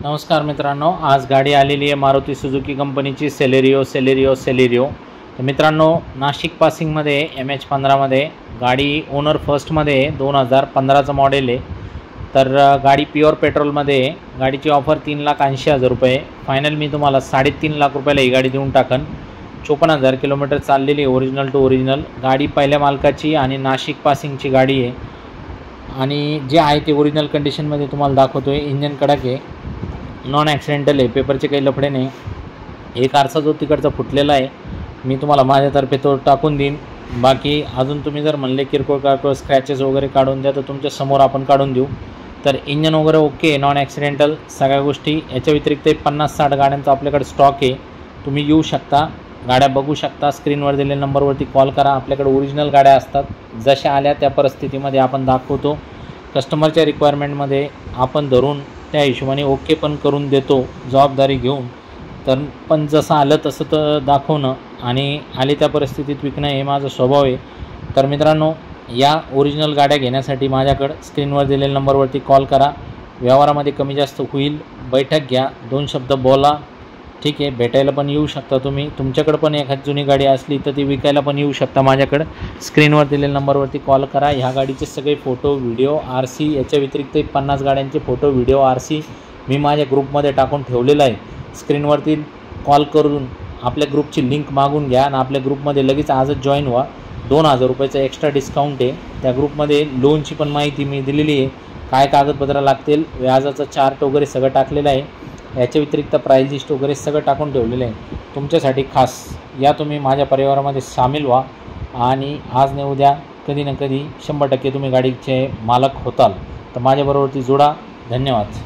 नमस्कार मित्रांनो, आज गाडी आलेली आहे मारुती सुझुकी कंपनीची सेलेरियो। तर मित्रांनो, नाशिक पासिंगमध्ये MH15मध्ये गाडी ओनर फर्स्टमध्ये 2015चं मॉडेल आहे। तर गाडी प्युअर पेट्रोलमध्ये आहे। गाडीची ऑफर 3,80,000 रुपये। फायनल मी तुम्हाला 3.5 लाख रुपयाला ही गाडी देऊन टाकन। 54,000 किलोमीटर चाललेली आहे, ओरिजिनल टू ओरिजिनल गाडी पहिल्या मालकाची आणि नाशिक पासिंगची गाडी आहे। आणि जे आहे ते ओरिजिनल कंडिशनमध्ये तुम्हाला दाखवतोय। इंजन कडक आहे, नॉन ॲक्सिडेंटल आहे, पेपरचे काही लफडे नाही। एक आरसा जो तिकडचा फुटलेला आहे मी तुम्हाला माझ्यातर्फे तो टाकून देईन। बाकी अजून तुम्ही जर म्हणले किरकोळ स्क्रॅचेस वगैरे काढून द्या तर तुमच्या समोर आपण काढून देऊ। तर इंजन वगैरे ओके, नॉन ॲक्सिडेंटल सगळ्या गोष्टी। याच्या व्यतिरिक्त 50-60 गाड्यांचा आपल्याकडे स्टॉक आहे, तुम्ही येऊ शकता, गाड्या बघू शकता। स्क्रीनवर दिलेल्या नंबरवरती कॉल करा। आपल्याकडे ओरिजिनल गाड्या असतात, जशा आल्या त्या परिस्थितीमध्ये आपण दाखवतो। कस्टमरच्या रिक्वायरमेंटमध्ये आपण धरून त्या हिशोबाने ओके पण करून देतो, जबाबदारी घेऊन। तर पण जसं आलं तसं तर दाखवणं आणि आले त्या परिस्थितीत विकणं हे माझा स्वभाव आहे। तर मित्रांनो, या ओरिजिनल गाड्या घेण्यासाठी माझ्याकडे स्क्रीनवर दिलेल्या नंबरवरती कॉल करा। व्यवहारामध्ये कमी जास्त होईल, बैठक घ्या, 2 शब्द बोला, ठीक आहे। भेटायला पण येऊ शकता तुम्ही। तुमच्याकडे पण एखादी जुनी गाडी असली तर ती विकायला पण येऊ शकता माझ्याकडे। स्क्रीनवर दिलेल्या नंबरवरती कॉल करा। ह्या गाडीचे सगळे फोटो व्हिडिओ RC, याच्या व्यतिरिक्त 50 गाड्यांचे फोटो व्हिडिओ RC मी माझ्या ग्रुपमध्ये टाकून ठेवलेला आहे। स्क्रीनवरती कॉल करून आपल्या ग्रुपची लिंक मागून घ्या आणि आपल्या ग्रुपमध्ये लगेच आजच जॉईन व्हा। 2,000 रुपयाचा एक्स्ट्रा डिस्काउंट आहे। त्या ग्रुपमध्ये लोनची पण माहिती मी दिलेली आहे, काय कागदपत्र लागतील, व्याजाचा चार्ट वगैरे सगळं टाकलेलं आहे। याच्या व्यतिरिक्त प्राईस लिस्ट वगैरे सगळं टाकून ठेवलेलं आहे तुमच्यासाठी खास। या तुम्ही माझ्या परिवारामध्ये सामील व्हा आणि आज न उद्या कधी ना कधी 100% तुम्ही गाडीचे मालक होताल। तर माझ्याबरोबरती जोडा। धन्यवाद।